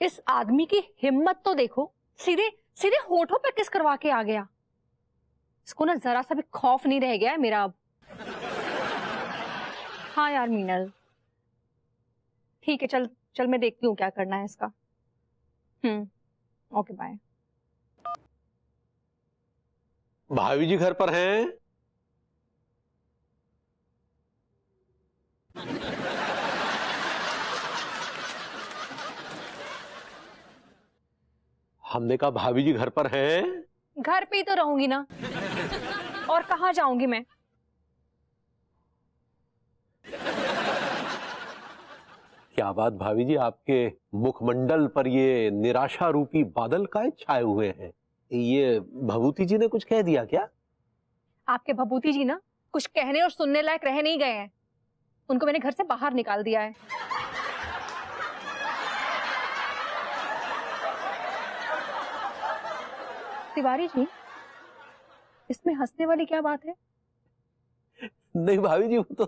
इस आदमी की हिम्मत तो देखो, सीधे सीधे होठों पे किस करवा के आ गया। इसको ना जरा सा भी खौफ नहीं रह गया है मेरा अब। हाँ यार मीनल, ठीक है, चल चल मैं देखती हूँ क्या करना है इसका। Okay bye. भाभी जी घर पर हैं? हमने कहा भाभी जी घर पर हैं? घर पे ही तो रहूंगी ना, और कहाँ जाऊंगी मैं। क्या बात भाभी जी, आपके मुखमंडल पर ये निराशा रूपी बादल काहे छाए हुए हैं? ये भभूति जी ने कुछ कह दिया क्या? आपके भभूति जी ना कुछ कहने और सुनने लायक रह नहीं गए हैं। उनको मैंने घर से बाहर निकाल दिया है। तिवारी जी, इसमें हंसने वाली क्या बात है? नहीं भाभी जी, वो तो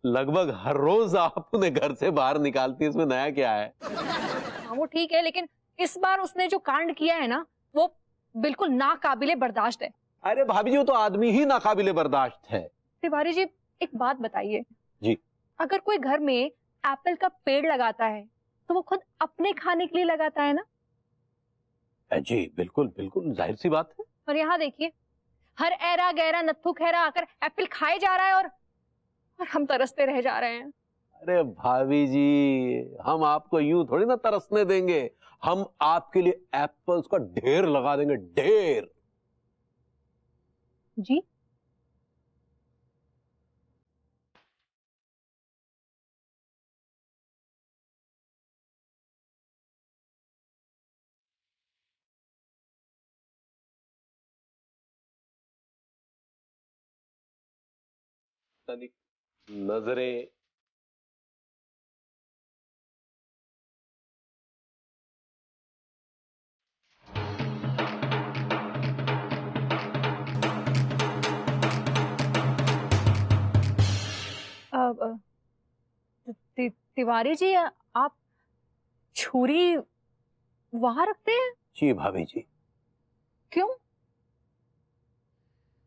लगभग हर रोज आप उन्हें घर से बाहर निकालती है, इसमें नया क्या है? हाँ वो ठीक है, लेकिन इस बार उसने जो कांड किया है ना, वो बिल्कुल नाकाबिले बर्दाश्त है। अरे भाभी जी, वो तो आदमी ही नाकाबिले बर्दाश्त है। तिवारी जी, एक बात बताइए जी। अगर कोई घर में एप्पल का पेड़ लगाता है तो वो खुद अपने खाने के लिए लगाता है ना? जी बिल्कुल बिल्कुल, जाहिर सी बात है। और यहाँ देखिए, हर ऐरा गैरा नत्थु खैरा आकर एप्पल खाए जा रहा है और हम तरसते रह जा रहे हैं। अरे भाभी जी, हम आपको यूं थोड़ी ना तरसने देंगे। हम आपके लिए एप्पल्स का ढेर लगा देंगे, ढेर। जी? तनिक नजरें। तिवारी जी, आप छुरी वहां रखते हैं? जी भाभी जी। क्यों?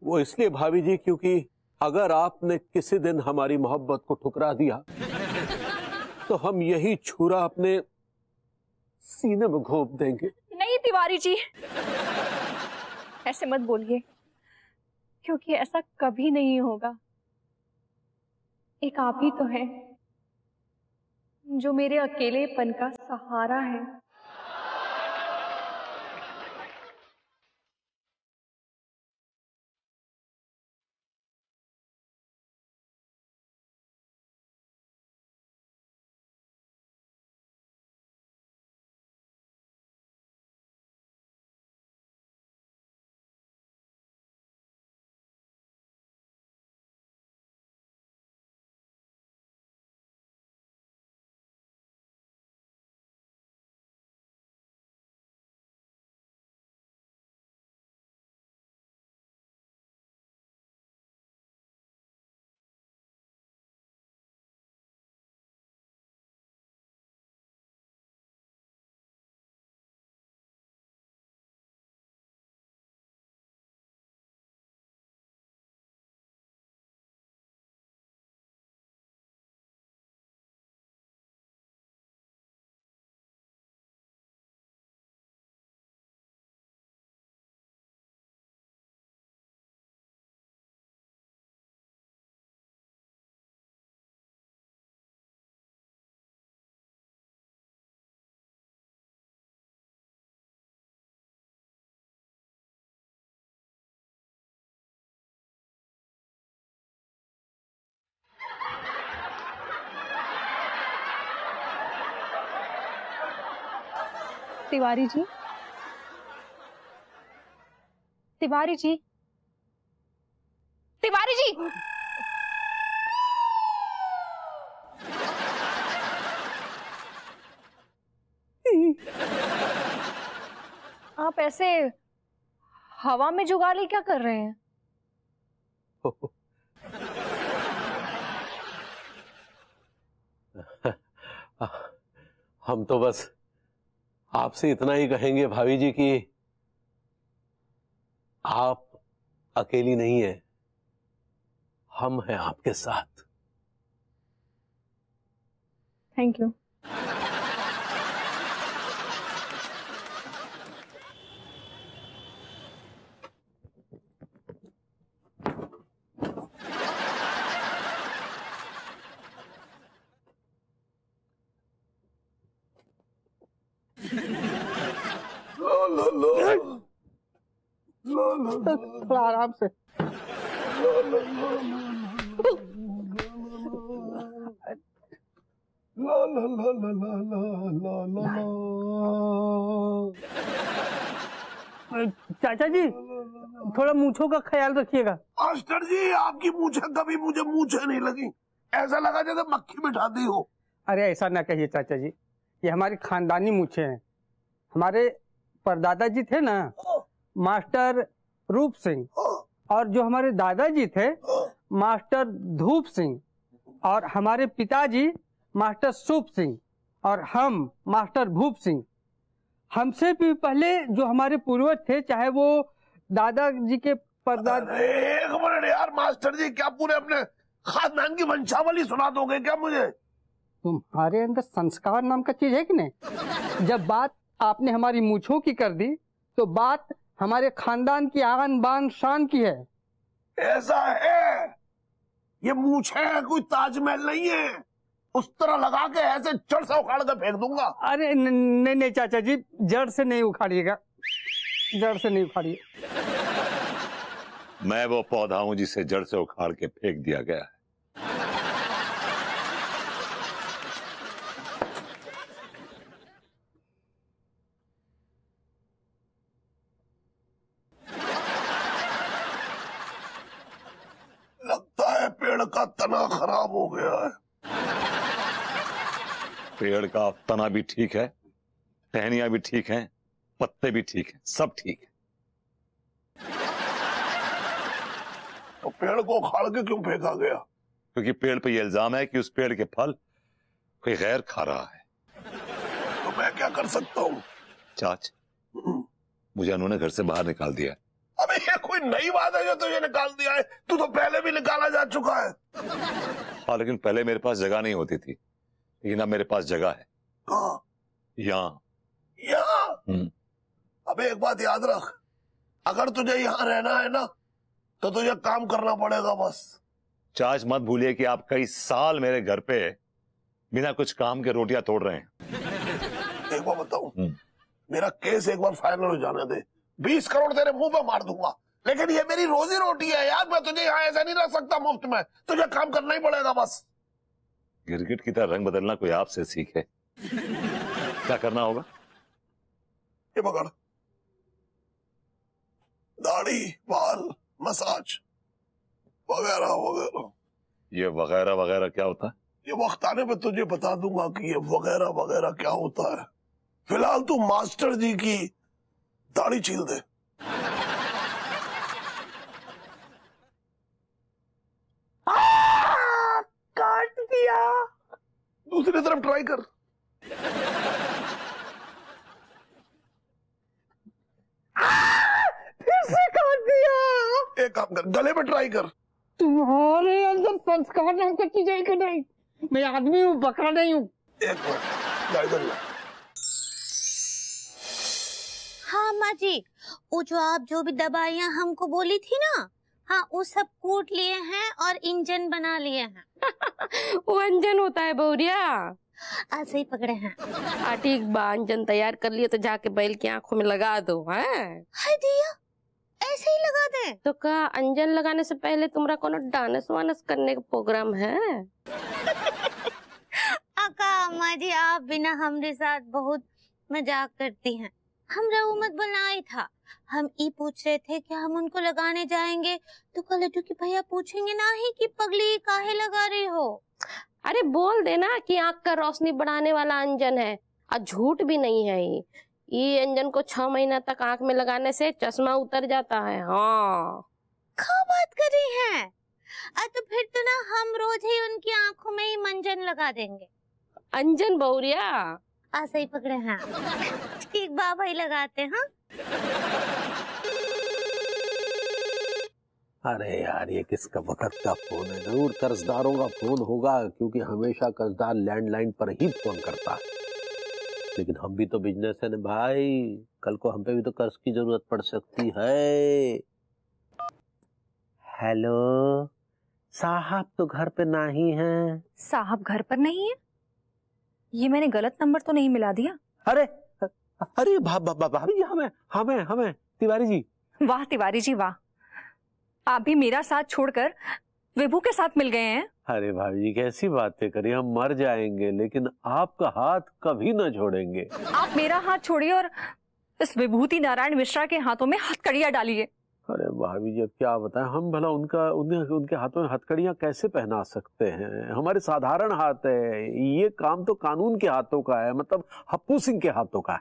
वो इसलिए भाभी जी, क्योंकि अगर आपने किसी दिन हमारी मोहब्बत को ठुकरा दिया तो हम यही छुरा अपने सीने में घोंप देंगे। नहीं तिवारी जी, ऐसे मत बोलिए, क्योंकि ऐसा कभी नहीं होगा। एक आप ही तो है जो मेरे अकेलेपन का सहारा है। तिवारी जी, तिवारी जी, तिवारी जी, आप ऐसे हवा में जुगाली क्या कर रहे हैं? हम तो बस आपसे इतना ही कहेंगे भाभी जी कि आप अकेली नहीं है, हम हैं आपके साथ। Thank you. थोड़ा आराम से। चाचा जी थोड़ा मूंछों का ख्याल रखिएगा। मास्टर जी आपकी मूछें कभी मुझे मूछें नहीं लगी, ऐसा लगा जैसे मक्खी बिठा दी हो। अरे ऐसा ना कहिए चाचा जी, ये हमारी खानदानी मूछें हैं। हमारे परदादा जी थे ना मास्टर रूप सिंह, और जो हमारे दादाजी थे मास्टर धूप सिंह, और हमारे पिताजी मास्टर सूप सिंह, और हम मास्टर भूप सिंह। हमसे भी पहले जो हमारे पूर्वज थे, चाहे वो दादाजी के परदादा। एक मिनट यार मास्टर जी, क्या पूरे अपने खानदान की वंशावली सुना दोगे क्या मुझे? तुम्हारे अंदर संस्कार नाम का चीज है कि नहीं? जब बात आपने हमारी मूंछों की कर दी तो बात हमारे खानदान की आन बान शान की है। ऐसा है, ये मूछें है कोई ताजमहल नहीं है, उस तरह लगा के ऐसे जड़ से उखाड़ कर फेंक दूंगा। अरे नहीं नहीं चाचा जी, जड़ से नहीं उखाड़िएगा, जड़ से नहीं उखाड़िए। मैं वो पौधा हूं जिसे जड़ से उखाड़ के फेंक दिया गया है। लगता है पेड़ का तना खराब हो गया है। पेड़ का तना भी ठीक है, टहनियां भी ठीक हैं, पत्ते भी ठीक हैं, सब ठीक है। तो पेड़ को उखाड़ के क्यों फेंका गया? क्योंकि पेड़ पे ये इल्जाम है कि उस पेड़ के फल कोई गैर खा रहा है। तो मैं क्या कर सकता हूँ? चाच, मुझे उन्होंने घर से बाहर निकाल दिया है। अबे ये कोई नई बात है जो तुझे निकाल दिया है? तू तो पहले भी निकाला जा चुका है। हाँ, लेकिन पहले मेरे पास जगह नहीं होती थी, लेकिन अब मेरे पास जगह है। कहाँ? यहाँ। यहाँ? अबे एक बात याद रख, अगर तुझे यहाँ रहना है ना तो तुझे काम करना पड़ेगा बस। चाच मत भूलिए कि आप कई साल मेरे घर पे बिना कुछ काम के रोटियां तोड़ रहे हैं। एक बार बताऊं, मेरा केस एक बार फाइनल हो जाने दे, 20 करोड़ तेरे मुंह पे मार दूंगा, लेकिन ये मेरी रोजी रोटी है यार, मैं तुझे यहाँ ऐसा नहीं रख सकता मुफ्त में, तुझे काम करना ही पड़ेगा बस। गिरगिट की तरह रंग बदलना कोई आपसे सीखे। क्या करना होगा? ये पकड़, दाढ़ी, बाल, मसाज वगैरह वगैरह। ये वगैरह वगैरह क्या होता है? ये वक्त आने पे तुझे बता दूंगा कि ये वगैरह वगैरह क्या होता है। फिलहाल तू मास्टर जी की दाढ़ी छील दे। काट दिया। दूसरी तरफ ट्राई कर। फिर से काट दिया। एक काम कर, गले में ट्राई कर। तुम्हारे अंदर संस्कार नाम का चीज है कि नहीं? मैं आदमी हूँ, बकरा नहीं हूँ। एक मिनट, इधर ला। हाँ माँ जी, वो जो आप जो भी दवाइयाँ हमको बोली थी ना, हाँ वो सब कूट लिए हैं और इंजन बना लिए हैं। वो अंजन होता है बौरिया। ऐसे ही पकड़े हैं। ठीक बा, अंजन तैयार कर लिए तो जाके बैल की आंखों में लगा दो। हैं? हाय दिया, ऐसे ही लगा दे। तो का अंजन लगाने से पहले तुम्हारा कोनो डांस वानस करने का प्रोग्राम है? अका अम्मा जी, आप बिना हमारे साथ बहुत मजाक करती हैं। हमरा उम्मत बनाई था, हम ये पूछ रहे थे कि हम उनको लगाने जाएंगे तो कलटू की भैया पूछेंगे ना ही कि पगली काहे लगा रही हो। अरे बोल देना कि आंख का रोशनी बढ़ाने वाला अंजन है, और झूठ भी नहीं है। ये अंजन को 6 महीना तक आंख में लगाने से चश्मा उतर जाता है। हाँ, क्या बात कर रही हैं? तो फिर तो ना हम रोज ही उनकी आंखों में ही मंजन लगा देंगे। अंजन बौरिया, ऐसे ही पकड़े हैं। ठीक बा भाई, लगाते हैं। अरे यार, ये किसका वक्त का फोन है? जरूर कर्जदारों का फोन होगा, क्योंकि हमेशा कर्जदार लैंडलाइन पर ही फोन करता है। लेकिन हम भी तो बिजनेस है ना भाई, कल को हम पे भी तो कर्ज की जरूरत पड़ सकती है। हेलो साहब, तो घर पे नहीं है? साहब घर पर नहीं है? ये मैंने गलत नंबर तो नहीं मिला दिया? अरे अरे भाभी जी, हमें तिवारी जी। वाह तिवारी जी वाह, आप भी मेरा साथ छोड़कर विभू के साथ मिल गए हैं। अरे भाभी जी, कैसी बातें करिए, हम मर जाएंगे लेकिन आपका हाथ कभी न छोड़ेंगे। आप मेरा हाथ छोड़िए और इस विभूति नारायण मिश्रा के हाथों में हथकड़ियां डालिए। अरे भाभी जी, अब क्या बताएं, हम भला उनके हाथों में हथकड़ियां कैसे पहना सकते हैं? हमारे साधारण हाथ है, ये काम तो कानून के हाथों का है, मतलब हप्पू सिंह के हाथों का है।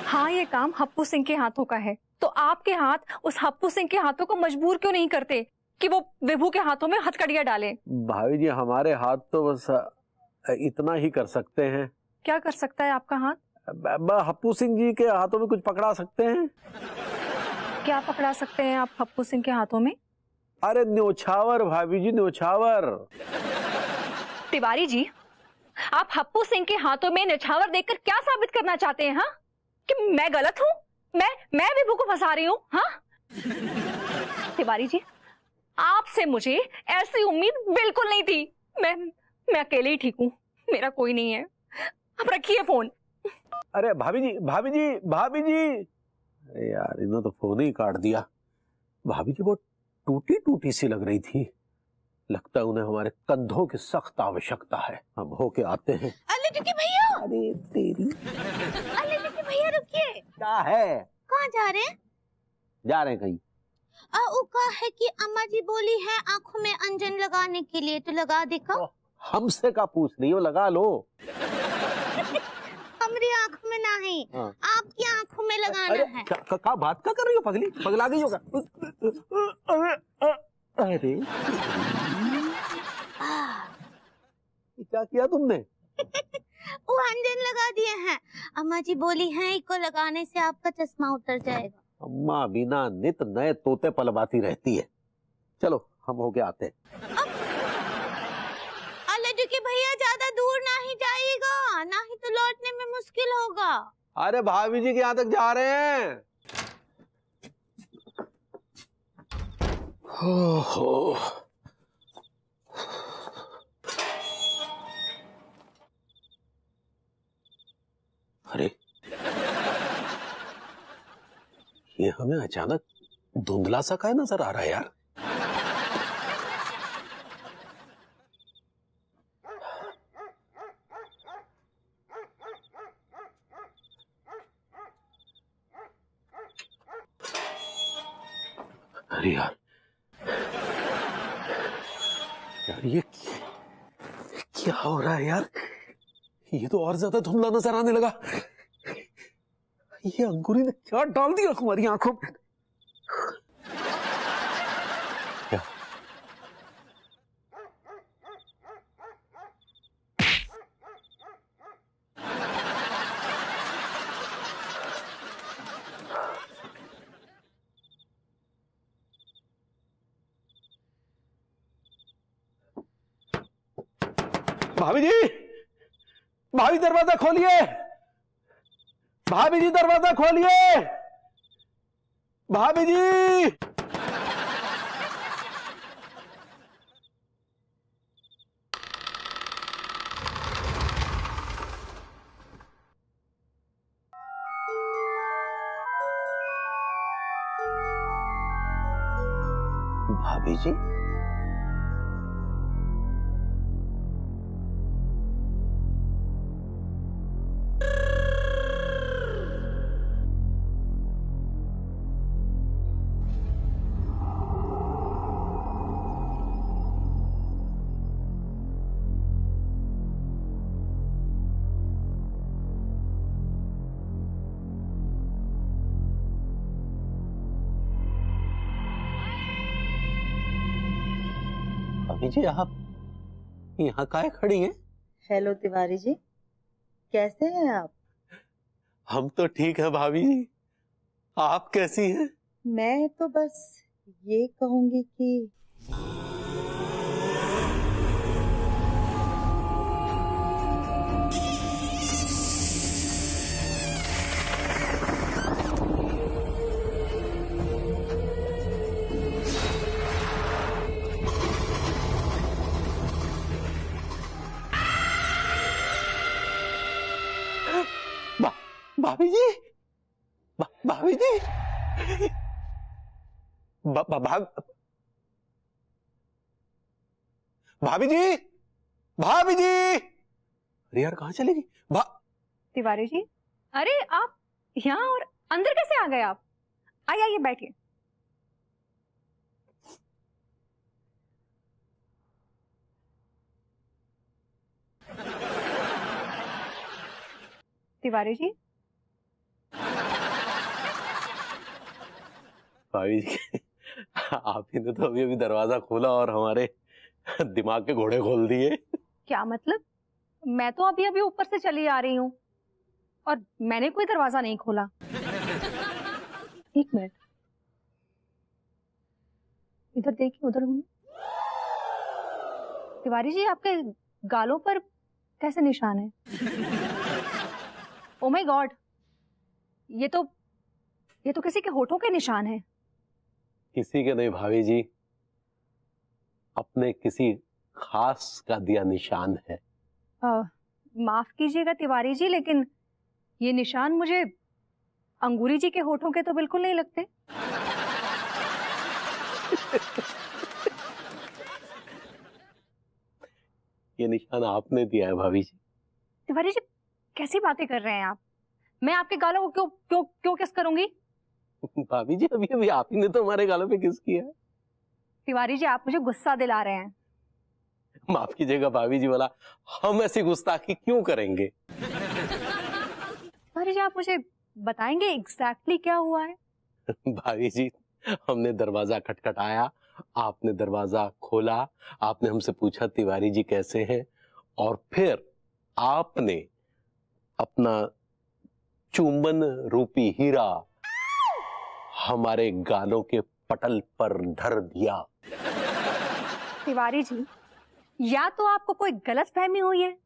हाँ, ये काम हप्पू सिंह के हाथों का है, तो आपके हाथ उस हप्पू सिंह के हाथों को मजबूर क्यों नहीं करते कि वो विभू के हाथों में हथकड़ियां डाले? भाभी जी, हमारे हाथ तो बस इतना ही कर सकते हैं। क्या कर सकता है आपका हाथ? हप्पू सिंह जी के हाथों में कुछ पकड़ा सकते हैं। क्या पकड़ा सकते हैं आप हप्पू सिंह के हाथों में? अरे न्योछावर भाभी जी, न्योछावर। तिवारी जी, आप हप्पू सिंह के हाथों में निछावर देखकर क्या साबित करना चाहते हैं? हाँ, कि मैं गलत हूँ? मैं विभू को फंसा रही हूँ? हाँ तिवारी जी, आपसे मुझे ऐसी उम्मीद बिल्कुल नहीं थी। मैं अकेले ही ठीक हूँ, मेरा कोई नहीं है। आप रखिए फोन। अरे भाभी जी, अरे यार, इन्होंने तो फोन ही काट दिया। भाभी जी बहुत टूटी सी लग रही थी, लगता है उन्हें हमारे कंधों की सख्त आवश्यकता है। हम होके आते हैं। अरे रुकिए भैया, अरे तेरी, अरे रुकिए भैया, रुकिए। क्या है? कहाँ जा रहे हैं? जा रहे हैं कहीं। वो कहा है कि अम्मा जी बोली है आंखों में अंजन लगाने के लिए, तो लगा देखा। हमसे का पूछ रही हो? लगा लो। हमारी आंखों में नहीं, हाँ। आपकी आंखों में लगाना है। क्या बात क्या कर रही हो? पगली पगला गई होगा। अरे क्या किया तुमने? वो अंजन लगा दिए हैं। अम्मा जी बोली हैं इसको लगाने से आपका चश्मा उतर जाएगा। अम्मा बिना नित नए तोते पलवाती रहती है। चलो हम होके आते हैं। कि भैया ज्यादा दूर नहीं जाइएगा, नहीं तो लौटने में मुश्किल होगा। अरे भाभी जी के यहाँ तक जा रहे हैं। हो। अरे ये हमें अचानक धुंधला सा का नजर आ रहा है यार। अरे यार ये क्या हो रहा है यार? ये तो और ज्यादा धुंधला नजर आने लगा। ये अंकुरी ने क्या डाल दिया हमारी आंखों में? क्या? भाभी जी, भाभी दरवाजा खोलिए। भाभी जी दरवाजा खोलिए। भाभी जी, भाभी जी, भाभी जी आप यहाँ काहे खड़ी हैं? हेलो तिवारी जी, कैसे हैं आप? हम तो ठीक है भाभी जी, आप कैसी हैं? मैं तो बस ये कहूंगी कि भाभी जी, भाभी जी, भाभी जी, भाभी जी, अरे यार कहाँ चलेगी? तिवारी जी, अरे आप यहाँ और अंदर कैसे आ गए आप? आइए आइए बैठिए। तिवारी जी, भाभी जी, आप ही ने तो अभी अभी दरवाजा खोला और हमारे दिमाग के घोड़े खोल दिए। क्या मतलब? मैं तो अभी अभी ऊपर से चली आ रही हूँ और मैंने कोई दरवाजा नहीं खोला। एक मिनट, इधर देखिए, उधर घूमिए। तिवारी जी, आपके गालों पर कैसे निशान है? ओ माय गॉड, ये तो किसी के होठों के निशान है। किसी के नहीं भाभी जी, अपने किसी खास का दिया निशान है। माफ कीजिएगा तिवारी जी, लेकिन ये निशान मुझे अंगूरी जी के होठों के तो बिल्कुल नहीं लगते। ये निशान आपने दिया है भाभी जी। तिवारी जी, कैसी बातें कर रहे हैं आप? मैं आपके गालों को क्यों किस करूंगी? भाभी जी, अभी अभी आप ही ने तो हमारे गालों पे किस किया है। तिवारी जी, आप मुझे गुस्सा दिला रहे हैं। माफ कीजिएगा भाभी जी, वाला हम ऐसी गुस्ताखी क्यों करेंगे? तिवारी जी, आप मुझे बताएंगे एग्जैक्टली क्या हुआ है? भाभी जी, हमने दरवाजा खटखटाया, आपने दरवाजा खोला, आपने हमसे पूछा तिवारी जी कैसे हैं, और फिर आपने अपना चुंबन रूपी हीरा हमारे गालों के पटल पर धर दिया। तिवारी जी, या तो आपको कोई गलतफहमी हुई है,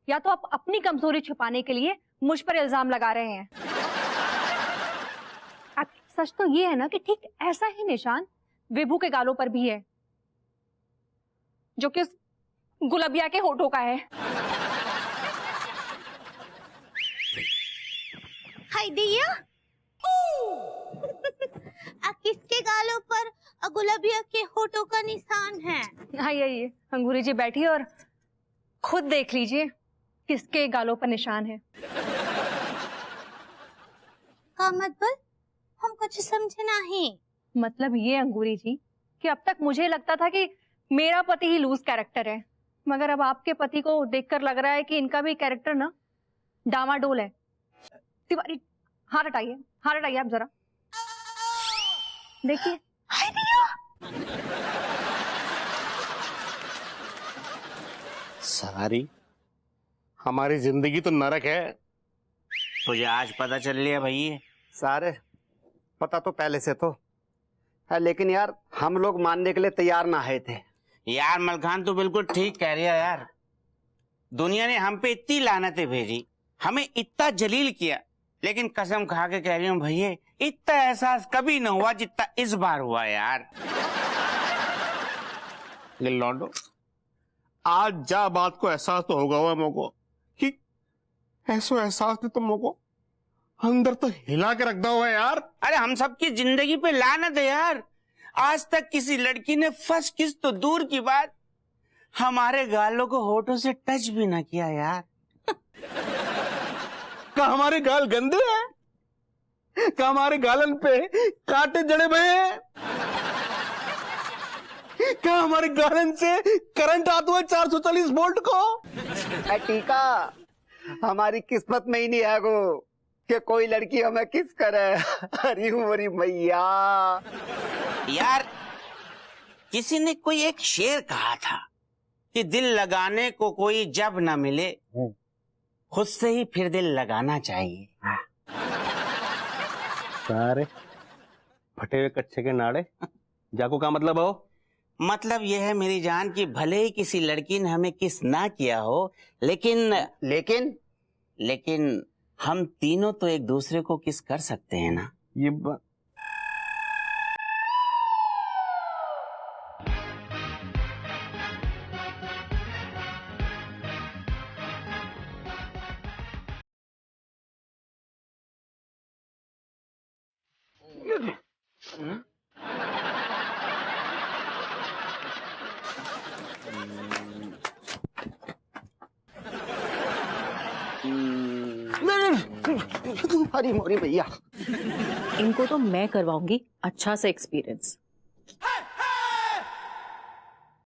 या तो आप अपनी कमजोरी छुपाने के लिए मुझ पर इल्जाम लगा रहे हैं। अब सच तो ये है ना कि ठीक ऐसा ही निशान विभू के गालों पर भी है, जो कि उस गुलबिया के होठों का है। हाय दिया, किसके गालों पर गुलाबिया के होठों का निशान है? आइए अंगूरी जी बैठिए और खुद देख लीजिए किसके गालों पर निशान है। का मतलब? हम कुछ समझे नहीं। मतलब ये अंगूरी जी कि अब तक मुझे लगता था कि मेरा पति ही लूज कैरेक्टर है, मगर अब आपके पति को देखकर लग रहा है कि इनका भी कैरेक्टर ना डामाडोल है। तिवारी, हाथ हटाइए आप जरा देखिए। सारी हमारी जिंदगी तो नरक है। तुझे आज पता चल लिया भैया? सारे पता तो पहले से तो है, लेकिन यार हम लोग मानने के लिए तैयार ना आए थे। यार मलखान तो बिल्कुल ठीक कह रही है यार। दुनिया ने हम पे इतनी लानतें भेजी, हमें इतना जलील किया, लेकिन कसम खा के कह रही हूँ भैया, इतना एहसास कभी न हुआ जितना इस बार हुआ यार। लौंडो, आज जा बात को एहसास तो होगा हुआ मोको कि ऐसा एहसास नहीं तो मोको अंदर तो हिला के रख दो हुआ यार। अरे हम सबकी जिंदगी पे लानत है यार। आज तक किसी लड़की ने फर्स्ट किस तो दूर की बात, हमारे गालों को होठों से टच भी ना किया यार। क्या हमारे गाल गंदे हैं? क्या हमारे गालन पे कांटे जड़े भये हैं? क्या हमारे गालन से करंट आता है 440 वोल्ट को? टीका, हमारी किस्मत में ही नहीं है वो कि कोई लड़की हमें किस करे। अरे हमारी मैया यार, किसी ने कोई एक शेर कहा था कि दिल लगाने को कोई जब ना मिले खुद से ही फिर दिल लगाना चाहिए। सारे फटे हुए कच्चे के नाड़े, जाको का मतलब हो? मतलब यह है मेरी जान कि भले ही किसी लड़की ने हमें किस ना किया हो, लेकिन हम तीनों तो एक दूसरे को किस कर सकते हैं ना। ये अरे मोरी भैया, इनको तो मैं करवाऊंगी अच्छा सा एक्सपीरियंस।